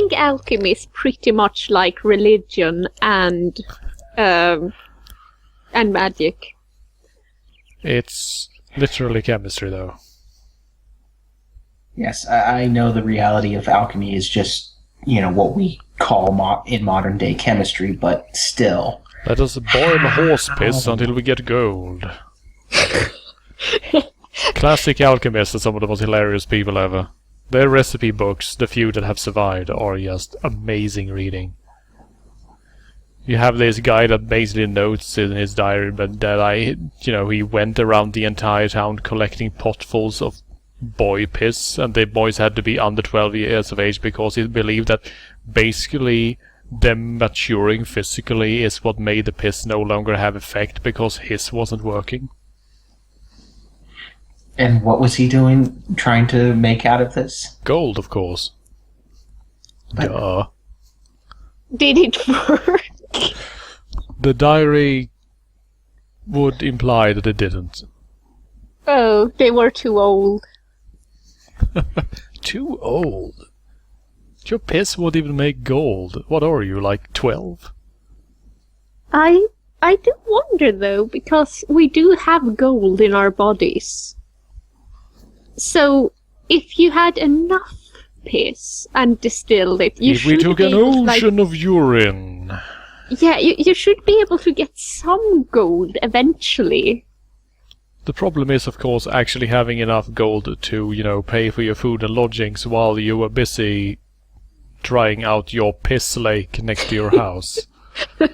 think alchemy is pretty much like religion and magic. It's literally chemistry, though. Yes, I know the reality of alchemy is just, what we call in modern day chemistry, but still. Let us boil horse piss until we get gold. Classic alchemists are some of the most hilarious people ever. Their recipe books, the few that have survived, are just amazing reading. You have this guy that basically notes in his diary that he went around the entire town collecting potfuls of boy piss, and the boys had to be under 12 years of age because he believed that basically them maturing physically is what made the piss no longer have effect because his wasn't working. And what was he doing, trying to make out of this? Gold, of course. But Duh. Did it work? The diary would imply that it didn't. Oh, they were too old. Too old? Your piss won't even make gold. What are you, like 12? I do wonder though, because we do have gold in our bodies. So, if you had enough piss and distilled it, you if should we took be an able, ocean of urine. Yeah, you should be able to get some gold eventually. The problem is, of course, actually having enough gold to, pay for your food and lodgings while you were busy trying out your piss lake next to your house. Well,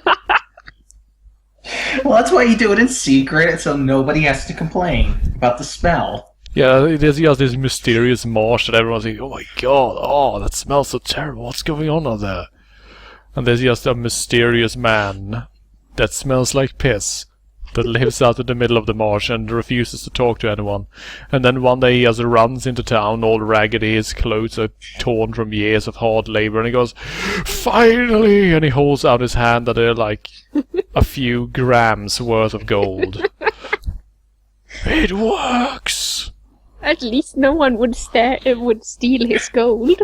that's why you do it in secret, so nobody has to complain about the smell. Yeah, there's just this mysterious marsh that everyone's like, oh my god, that smells so terrible, what's going on out there? And there's just a mysterious man that smells like piss that lives out in the middle of the marsh and refuses to talk to anyone. And then one day he just runs into town all raggedy, his clothes are torn from years of hard labor, and he goes, finally! And he holds out his hand that are like a few grams worth of gold. It works! At least no one would steal his gold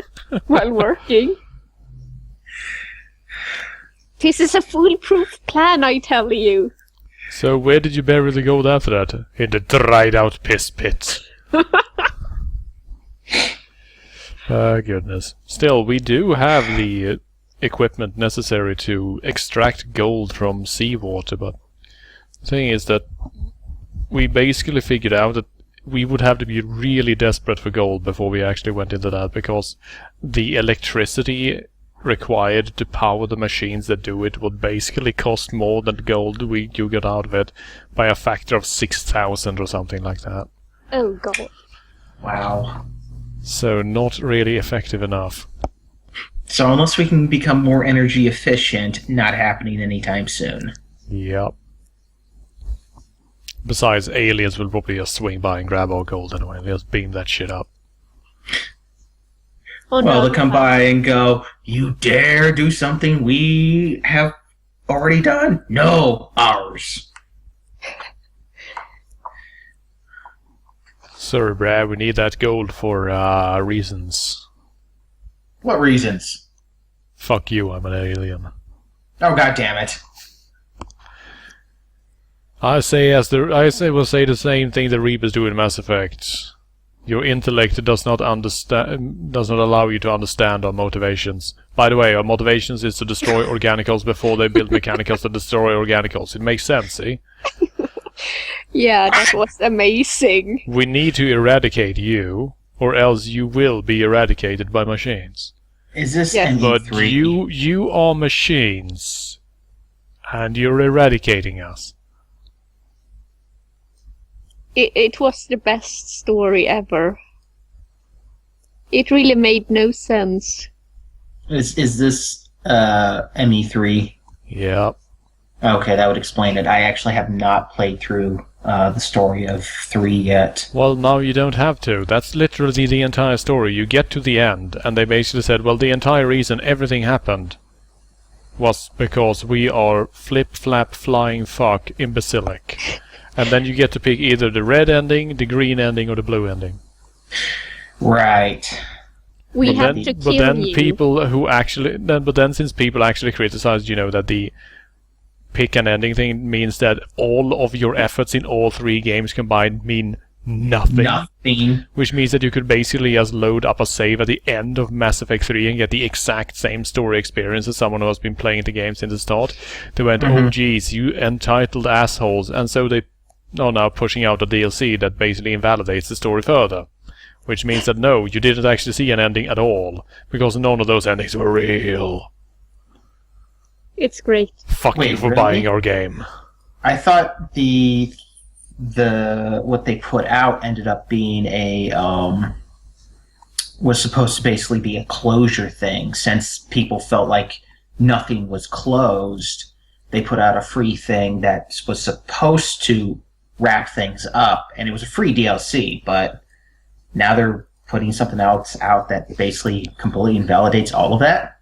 while working. This is a foolproof plan, I tell you. So where did you bury the gold after that? In the dried out piss pit. Goodness. Still, we do have the equipment necessary to extract gold from seawater, but the thing is that we basically figured out that we would have to be really desperate for gold before we actually went into that, because the electricity required to power the machines that do it would basically cost more than gold you get out of it by a factor of 6,000 or something like that. Oh god. Wow. So not really effective enough. So unless we can become more energy efficient, not happening anytime soon. Yep. Besides, aliens will probably just swing by and grab our gold anyway. They'll just beam that shit up. Oh, Well, no. they'll come by and go, you dare do something we have already done? No, ours. Sorry, Brad, we need that gold for reasons. What reasons? Fuck you, I'm an alien. Oh, god damn it. I will say the same thing the Reapers do in Mass Effect. Your intellect does not allow you to understand our motivations. By the way, our motivations is to destroy organicals before they build mechanicals to destroy organicals. It makes sense, see? Yeah, that was amazing. We need to eradicate you, or else you will be eradicated by machines. Is this Yeah. But ME3? you are machines, and you're eradicating us. It was the best story ever. It really made no sense. Is this ME3? Yep. Okay, that would explain it. I actually have not played through the story of 3 yet. Well, now you don't have to. That's literally the entire story. You get to the end, and they basically said, well, the entire reason everything happened was because we are flip-flap flying fuck imbecilic. And then you get to pick either the red ending, the green ending, or the blue ending. Right. We But have then, to but kill then you. people who actually, but then since people actually criticized, that the pick and ending thing means that all of your efforts in all 3 games combined mean nothing. Nothing. Which means that you could basically just load up a save at the end of Mass Effect 3 and get the exact same story experience as someone who has been playing the game since the start. They went, oh geez, you entitled assholes, and so they are now pushing out a DLC that basically invalidates the story further. Which means that no, you didn't actually see an ending at all, because none of those endings were real. It's great. Fuck Wait, you for really? buying our game. I thought the what they put out ended up being a was supposed to basically be a closure thing. Since people felt like nothing was closed, they put out a free thing that was supposed to wrap things up, and it was a free DLC, but now they're putting something else out that basically completely invalidates all of that.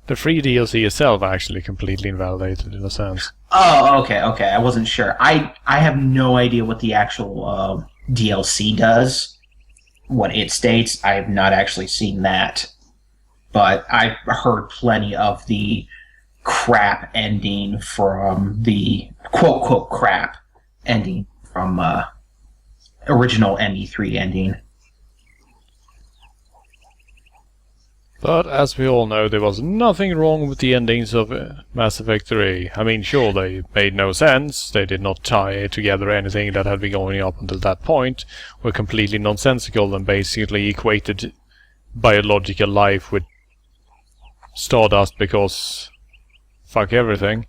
The free DLC itself actually completely invalidated in a sense. Oh, okay. I wasn't sure. I have no idea what the actual DLC does, what it states. I have not actually seen that, but I've heard plenty of the crap ending from the quote crap ending from original ME3 ending. But as we all know, there was nothing wrong with the endings of Mass Effect 3. I mean, sure, they made no sense, they did not tie together anything that had been going up until that point, were completely nonsensical and basically equated biological life with Stardust because fuck everything.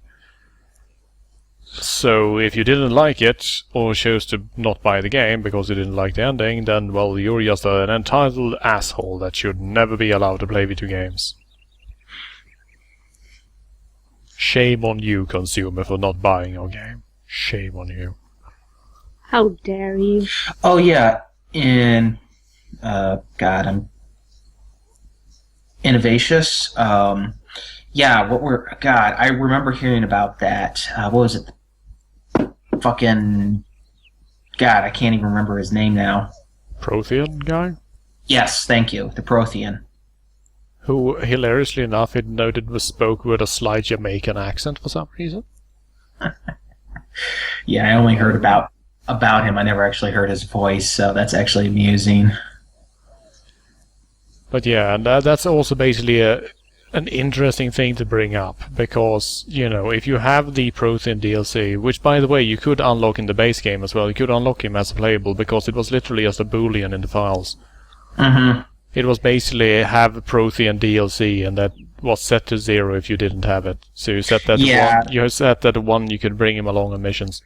So if you didn't like it, or chose to not buy the game because you didn't like the ending, then, well, you're just an entitled asshole that should never be allowed to play video games. Shame on you, consumer, for not buying your game. Shame on you. How dare you? Oh yeah, in I'm Innovations. I remember hearing about that. What was it? Fucking God, I can't even remember his name now. Prothean guy? Yes, thank you, the Prothean. Who, hilariously enough, it noted was spoke with a slight Jamaican accent for some reason. Yeah, I only heard about him. I never actually heard his voice, so that's actually amusing. But yeah, and that's also basically an interesting thing to bring up, because, if you have the Prothean DLC, which, by the way, you could unlock in the base game as well, you could unlock him as playable, because it was literally just a boolean in the files. Mm-hmm. It was basically have Prothean DLC, and that was set to 0 if you didn't have it. So you set that to 1, you could bring him along on missions.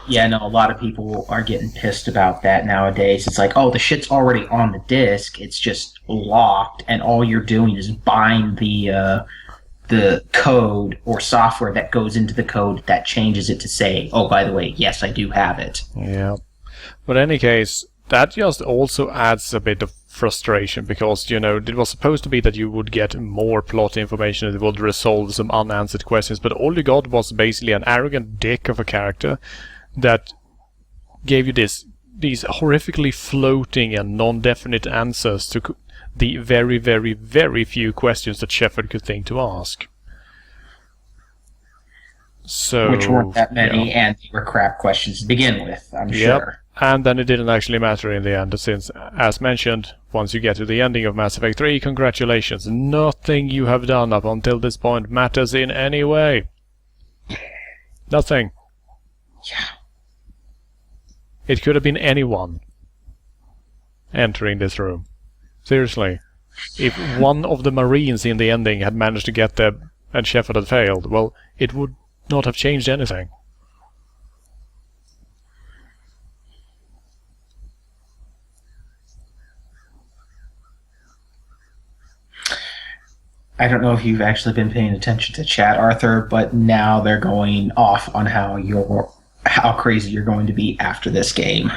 Yeah, no, a lot of people are getting pissed about that nowadays. It's like, oh, the shit's already on the disc, it's just locked, and all you're doing is buying the code or software that goes into the code that changes it to say, oh, by the way, yes, I do have it. Yeah. But in any case, that just also adds a bit of frustration, because, it was supposed to be that you would get more plot information that would resolve some unanswered questions, but all you got was basically an arrogant dick of a character that gave you these horrifically floating and non-definite answers to the very, very, very few questions that Shepard could think to ask. So, which weren't that many, yeah. and they were crap questions to begin with, I'm sure. And then it didn't actually matter in the end, since, as mentioned, once you get to the ending of Mass Effect 3, congratulations, nothing you have done up until this point matters in any way. Nothing. Yeah. It could have been anyone entering this room. Seriously. If one of the Marines in the ending had managed to get there and Shepard had failed, well, it would not have changed anything. I don't know if you've actually been paying attention to chat, Arthur, but now they're going off on how crazy you're going to be after this game.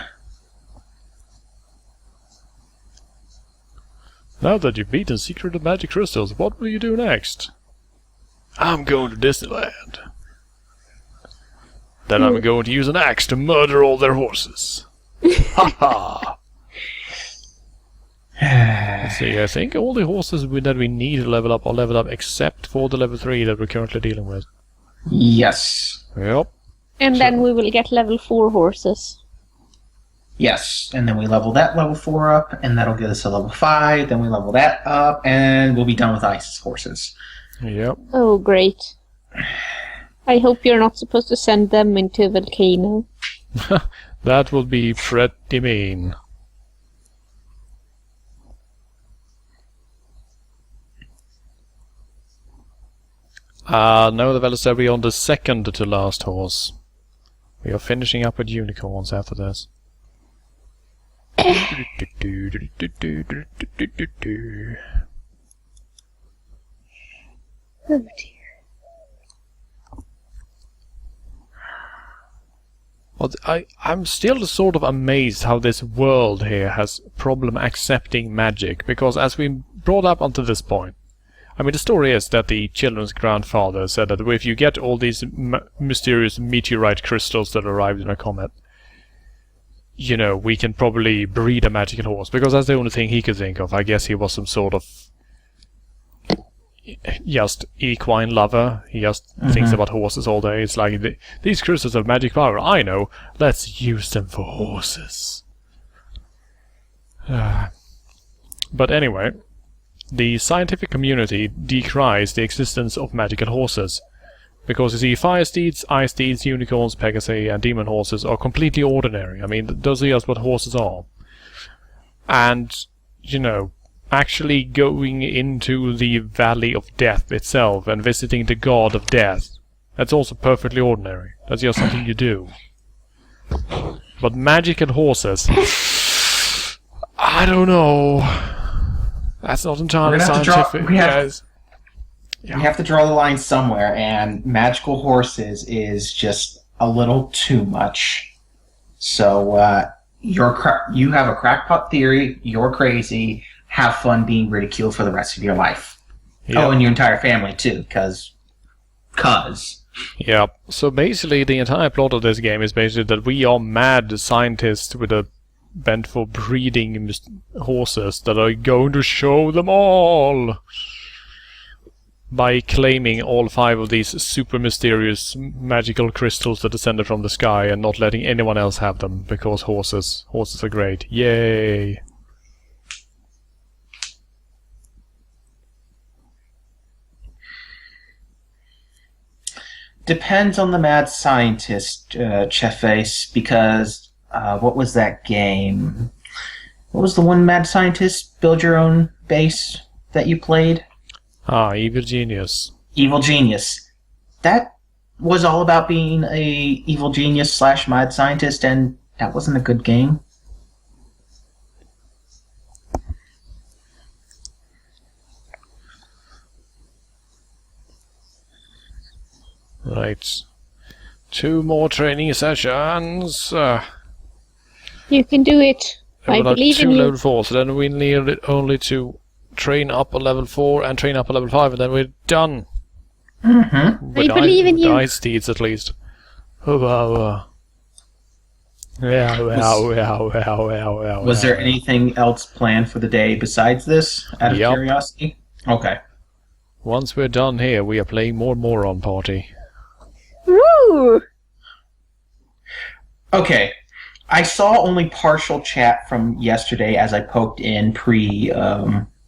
Now that you've beaten Secret of Magic Crystals, what will you do next? I'm going to Disneyland. Then I'm going to use an axe to murder all their horses. Ha ha! See, I think all the horses that we need to level up are leveled up except for the level 3 that we're currently dealing with. Yes. Yep. And then we will get level 4 horses. Yes. And then we level that level 4 up, and that'll get us to level 5. Then we level that up, and we'll be done with Isis horses. Yep. Oh, great. I hope you're not supposed to send them into a volcano. That would be pretty mean. Now the Veloster, we are on the second to last horse. We are finishing up with unicorns after this. Oh dear. Well, I'm still sort of amazed how this world here has problem accepting magic, because as we brought up until this point, I mean, the story is that the children's grandfather said that if you get all these mysterious meteorite crystals that arrived in a comet, you know, we can probably breed a magical horse, because that's the only thing he could think of. I guess he was some sort of just equine lover. He just thinks about horses all day. It's like, these crystals have magic power. I know. Let's use them for horses. But anyway, the scientific community decries the existence of magical horses. Because you see, fire steeds, ice steeds, unicorns, pegasi, and demon horses are completely ordinary. I mean, those are just what horses are. And, you know, actually going into the Valley of Death itself and visiting the God of Death, that's also perfectly ordinary. That's just something you do. But magical horses, I don't know. That's not entirely scientific. We have to draw the line somewhere, and magical horses is just a little too much. So you have a crackpot theory. You're crazy. Have fun being ridiculed for the rest of your life. Yep. Oh, and your entire family too, cause. Yeah. So basically, the entire plot of this game is basically that we are mad scientists with a bent for breeding horses that are going to show them all by claiming all 5 of these super mysterious magical crystals that descended from the sky and not letting anyone else have them, because horses are great. Yay! Depends on the mad scientist, Chefface, because what was that game? What was the one mad scientist build your own base that you played? Evil Genius. Evil Genius. That was all about being a evil genius / mad scientist, and that wasn't a good game. Right. 2 more training sessions. You can do it. I believe in you. Level 4, so then we need only to train up a level 4 and train up a level 5, and then we're done. Mm-hmm. I believe in you. Ice steeds, at least. Was there anything else planned for the day besides this, out of curiosity? Okay. Once we're done here, we are playing more Moron Party. Woo! Okay. I saw only partial chat from yesterday as I poked in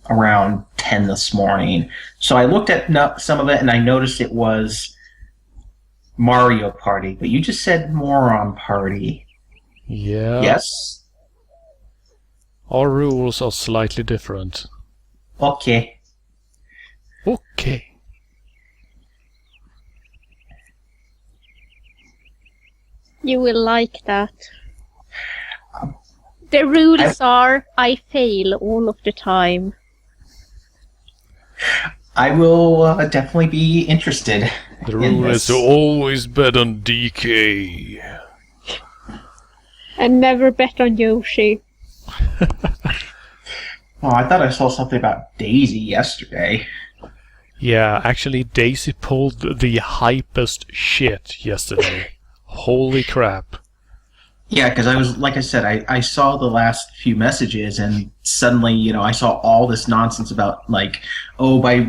around 10 this morning. So I looked at some of it and I noticed it was Mario Party, but you just said Moron Party. Yeah. Yes? Our rules are slightly different. Okay. Okay. You will like that. The rules are I fail all of the time. I will definitely be interested. The rule is to always bet on DK. And never bet on Yoshi. Oh, I thought I saw something about Daisy yesterday. Yeah, actually Daisy pulled the hypest shit yesterday. Holy crap. Yeah, because I was, like I said, I saw the last few messages, and suddenly, I saw all this nonsense about, like, oh, by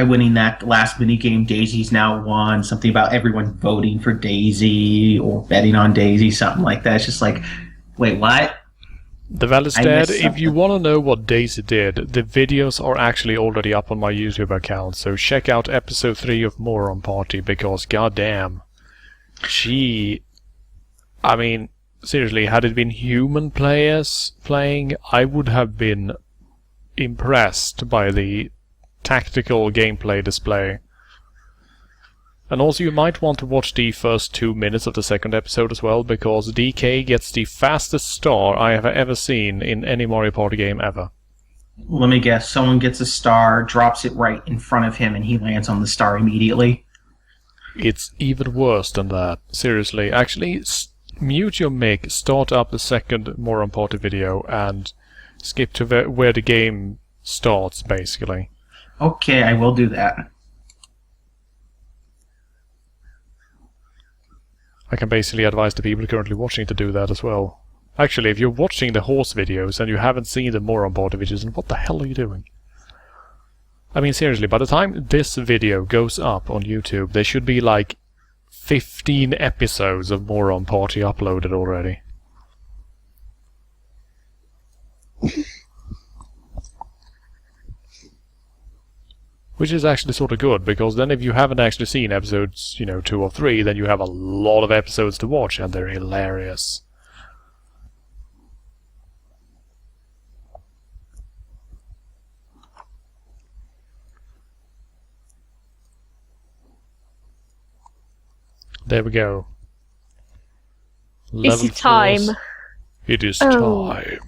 winning that last mini game, Daisy's now won. Something about everyone voting for Daisy or betting on Daisy, something like that. It's just like, wait, what? The Valley's I dead. missed If you something. want to know what Daisy did, the videos are actually already up on my YouTube account, so check out episode 3 of Moron Party, because goddamn, I mean, seriously, had it been human players playing, I would have been impressed by the tactical gameplay display. And also you might want to watch the first 2 minutes of the second episode as well, because DK gets the fastest star I have ever seen in any Mario Party game ever. Let me guess. Someone gets a star, drops it right in front of him, and he lands on the star immediately. It's even worse than that. Seriously, actually, mute your mic, start up the second Moron Party video, and skip to where the game starts, basically. Okay, I will do that. I can basically advise the people currently watching to do that as well. Actually, if you're watching the horse videos and you haven't seen the Moron Party videos, then what the hell are you doing? I mean, seriously, by the time this video goes up on YouTube, there should be like 15 episodes of Moron Party uploaded already. Which is actually sort of good, because then if you haven't actually seen episodes, 2 or 3, then you have a lot of episodes to watch, and they're hilarious. There we go. Is it time? It is Oh. time.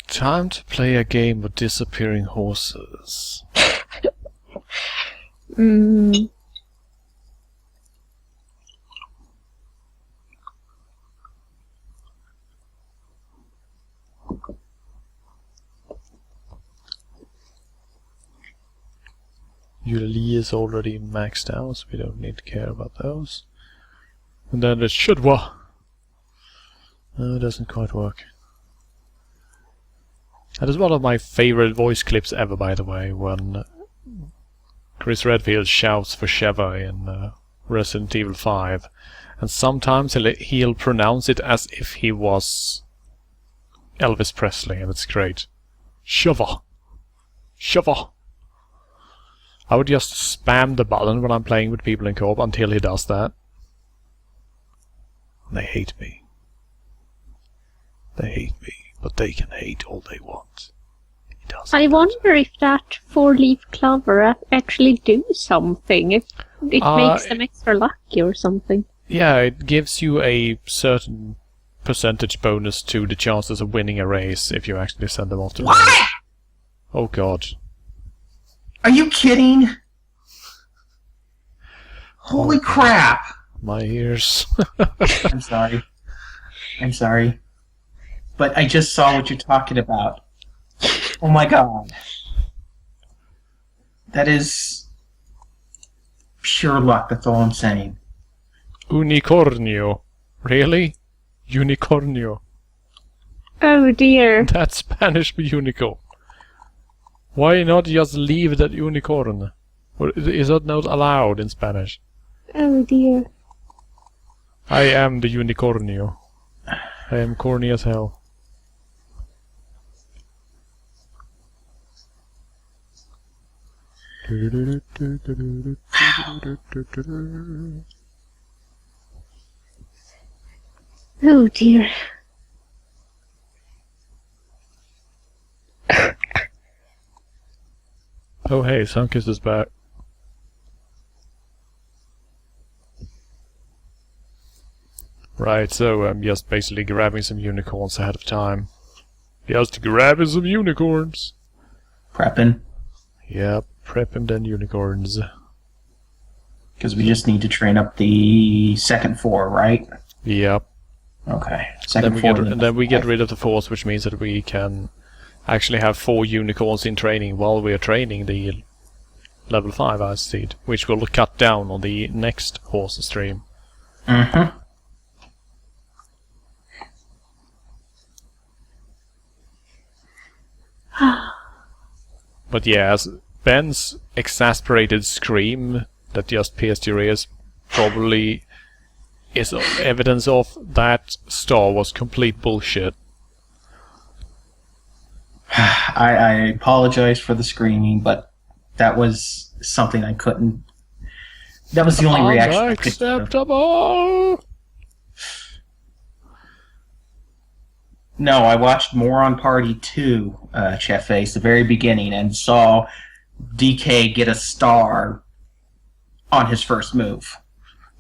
Time to play a game of disappearing horses. Mm. Yuli is already maxed out, so we don't need to care about those. And then there's Shudwa. No, it doesn't quite work. That is one of my favorite voice clips ever, by the way, when Chris Redfield shouts for Sheva in Resident Evil 5. And sometimes he'll pronounce it as if he was Elvis Presley, and it's great. Sheva! Sheva! I would just spam the button when I'm playing with people in co-op until he does that. They hate me. They hate me, but they can hate all they want. He does. I wonder if that four-leaf clover actually do something. If it makes them extra lucky or something. Yeah, it gives you a certain percentage bonus to the chances of winning a race if you actually send them off to What? race. Oh god. Are you kidding? Holy crap! My ears. I'm sorry. I'm sorry. But I just saw what you're talking about. Oh my god. That is pure luck, that's all I'm saying. Unicornio. Really? Unicornio. Oh dear. That's Spanish for unicorn. Why not just leave that unicorn? Or is that not allowed in Spanish? Oh dear. I am the unicornio. I am corny as hell. Oh dear. Oh hey, Sunkist is back. Right, so I'm just basically grabbing some unicorns ahead of time. Just grabbing some unicorns. Prepping. Yep, prepping them unicorns. Because we just need to train up the second four, right? Yep. Okay. Then Second we four. get rid of the force, which means that we can actually have 4 unicorns in training while we are training the level 5 Ice Seed, which we'll cut down on the next horse stream. Mm-hmm. But yeah, as Ben's exasperated scream that just pierced your ears probably is evidence of that star was complete bullshit. I apologize for the screaming, but that was something I couldn't. That was the only reaction I could do. Unacceptable! No, I watched Moron Party 2, Chef Face, the very beginning, and saw DK get a star on his first move.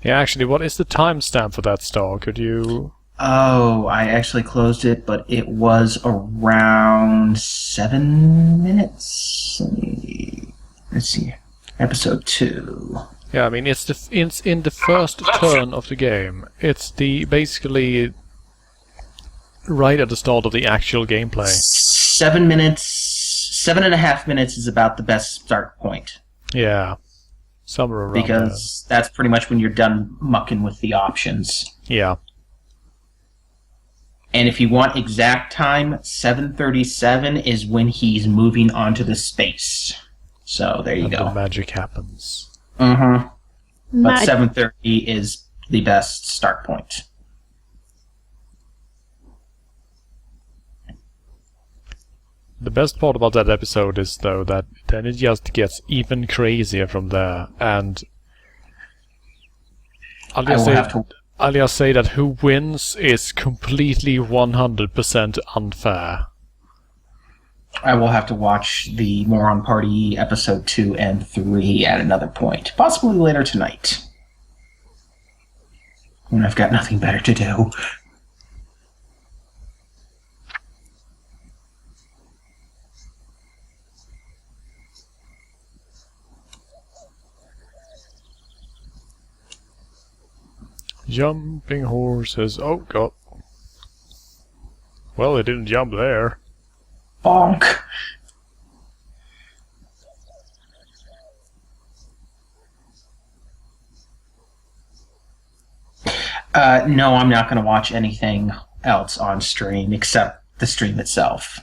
Yeah, actually, what is the timestamp for that star? Could you... Oh, I actually closed it, but it was around 7 minutes. Let's see. Episode 2. Yeah, I mean, it's in the first turn of the game. It's the basically right at the start of the actual gameplay. 7 minutes, 7.5 minutes is about the best start point. Yeah, somewhere around because that's pretty much when you're done mucking with the options. there. Yeah. And if you want exact time, 7:37 is when he's moving onto the space. So there you And go. the magic happens. Mm-hmm. But Mag- 7:30 is the best start point. The best part about that episode is, though, that then it just gets even crazier from there, and I'll I will just have to. say that who wins is completely 100% unfair. I will have to watch the Moron Party episode 2 and 3 at another point, possibly later tonight, when I've got nothing better to do. Jumping horses. Oh god. Well, they didn't jump there. Bonk. No, I'm not going to watch anything else on stream except the stream itself.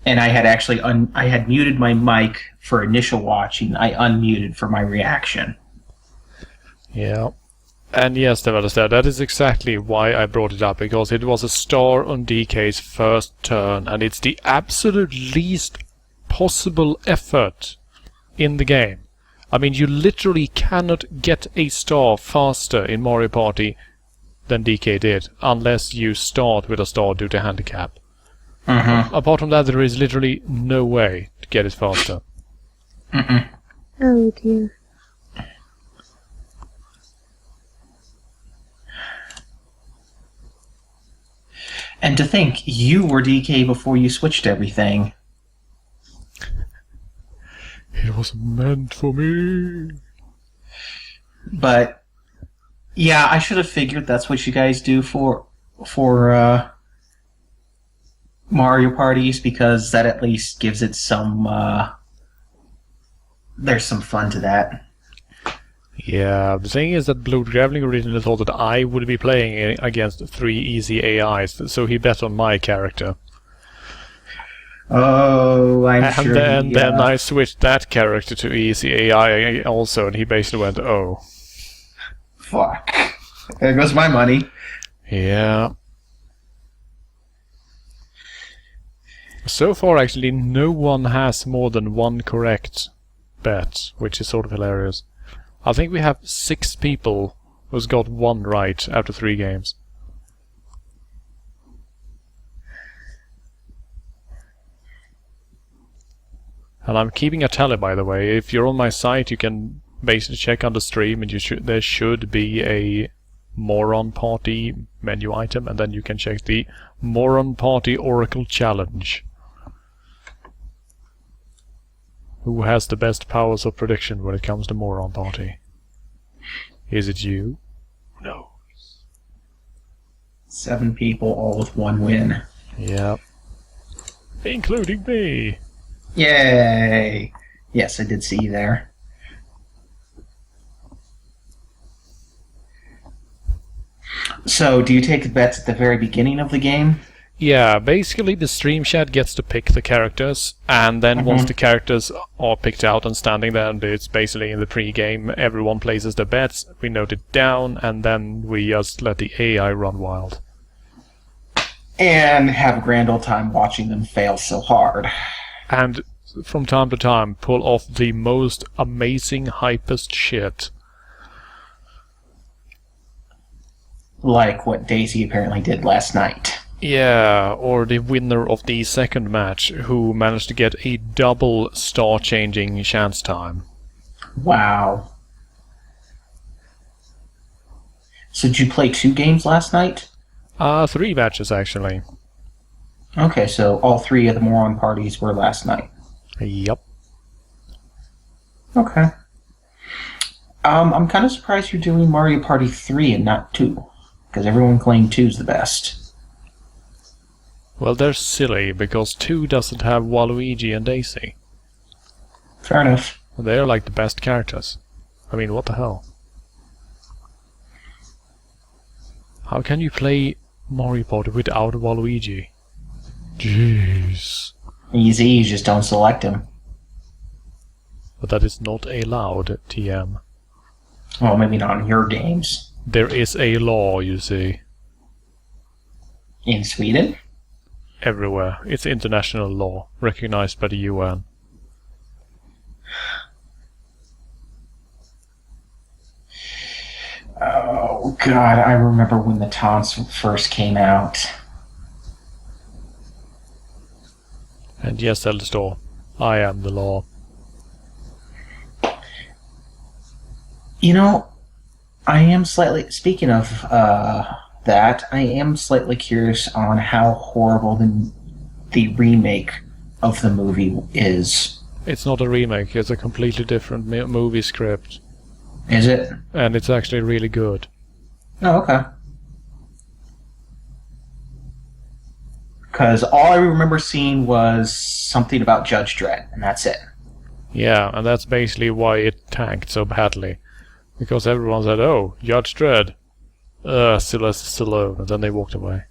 And I had actually I had muted my mic for initial watching. I unmuted for my reaction. Yeah. And yes, Devastator, that is exactly why I brought it up, because it was a star on DK's first turn, and it's the absolute least possible effort in the game. I mean, you literally cannot get a star faster in Mario Party than DK did, unless you start with a star due to handicap. Mm-hmm. Apart from that, there is literally no way to get it faster. Mm-mm. Oh dear. And to think, you were DK before you switched everything. It was meant for me. But yeah, I should have figured that's what you guys do for Mario parties, because that at least gives it some there's some fun to that. Yeah, the thing is that Blood Graveling originally thought that I would be playing against 3 easy AIs, so he bet on my character. Oh, I'm And sure. then I switched that character to easy AI also, and he basically went, oh. Fuck. There goes my money. Yeah. So far, actually, no one has more than one correct bet, which is sort of hilarious. I think we have 6 people who's got 1 right after 3 games. And I'm keeping a tally, by the way. If you're on my site, you can basically check on the stream, and there should be a Moron Party menu item, and then you can check the Moron Party Oracle Challenge. Who has the best powers of prediction when it comes to Moron Party? Is it you? No. 7 people, all with 1 win. Yeah. Including me. Yay! Yes, I did see you there. So, do you take the bets at the very beginning of the game? Yeah, basically the stream chat gets to pick the characters, and then once the characters are picked out and standing there, and it's basically in the pre-game, everyone places their bets, we note it down, and then we just let the AI run wild. And have a grand old time watching them fail so hard. And from time to time, pull off the most amazing, hypest shit. Like what Daisy apparently did last night. Yeah, or the winner of the second match, who managed to get a double star-changing chance time. Wow. So did you play 2 games last night? 3 matches, actually. Okay, so all 3 of the moron parties were last night. Yup. Okay. I'm kind of surprised you're doing Mario Party 3 and not 2, because everyone claimed 2's the best. Well, they're silly, because 2 doesn't have Waluigi and Daisy. Fair enough. They're like the best characters. I mean, what the hell? How can you play Mario Party without Waluigi? Jeez. Easy, you just don't select him. But that is not allowed, TM. Well, maybe not in your games. There is a law, you see. In Sweden? Everywhere. It's international law, recognized by the UN. Oh, God, I remember when the taunts first came out. And yes, Eldestor, I am the law. You know, I am slightly... Speaking of that, I am slightly curious on how horrible the remake of the movie is. It's not a remake, it's a completely different movie script. Is it? And it's actually really good. Oh, okay. Because all I remember seeing was something about Judge Dredd, and that's it. Yeah, and that's basically why it tanked so badly. Because everyone said, oh, Judge Dredd. Sylvester Stallone, and then they walked away.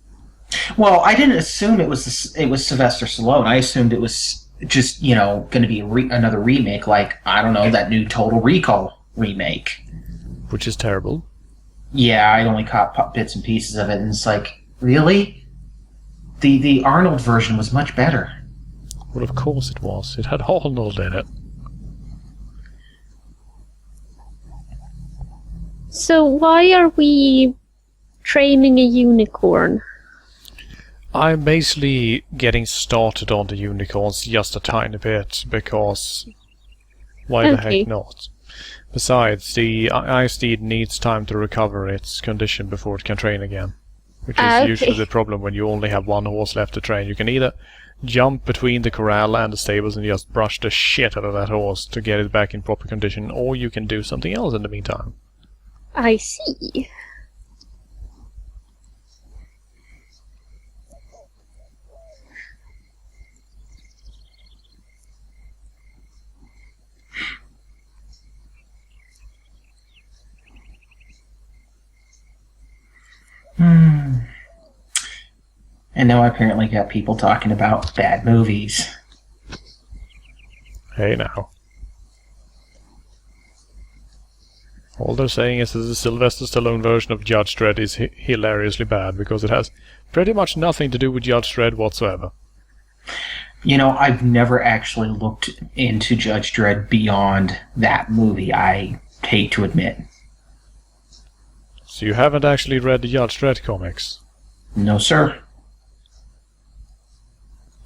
Well, I didn't assume it was Sylvester Stallone. I assumed it was just, going to be another remake, like, I don't know, that new Total Recall remake. Which is terrible. Yeah, I only caught bits and pieces of it, and it's like, really? The Arnold version was much better. Well, of course it was. It had Arnold in it. So why are we training a unicorn? I'm basically getting started on the unicorns just a tiny bit, because why the heck not? Besides, the ice steed needs time to recover its condition before it can train again. Which is usually the problem when you only have one horse left to train. You can either jump between the corral and the stables and just brush the shit out of that horse to get it back in proper condition, or you can do something else in the meantime. I see. And now I apparently got people talking about bad movies. Hey now. All they're saying is that the Sylvester Stallone version of Judge Dredd is hilariously bad, because it has pretty much nothing to do with Judge Dredd whatsoever. I've never actually looked into Judge Dredd beyond that movie, I hate to admit. So you haven't actually read the Judge Dredd comics? No, sir.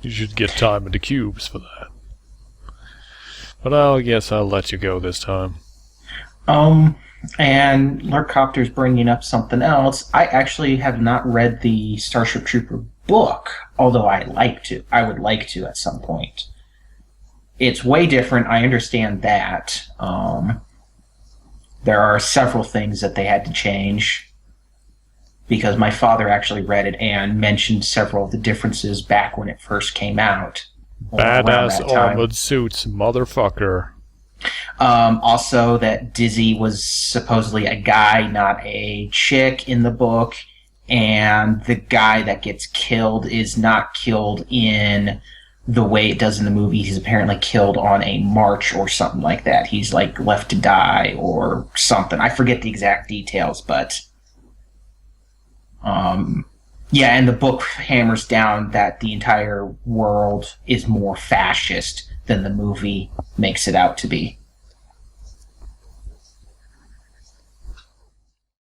You should get time in the cubes for that. But I guess I'll let you go this time. And Lurkopter's bringing up something else. I actually have not read the Starship Trooper book, although I would like to at some point. It's way different, I understand that. There are several things that they had to change. because my father actually read it and mentioned several of the differences back when it first came out. Around Badass that time. armored suits, motherfucker. Also, that Dizzy was supposedly a guy, not a chick in the book, and the guy that gets killed is not killed in the way it does in the movie. He's apparently killed on a march or something like that. He's like left to die or something. I forget the exact details, but yeah, and the book hammers down that the entire world is more fascist than the movie makes it out to be.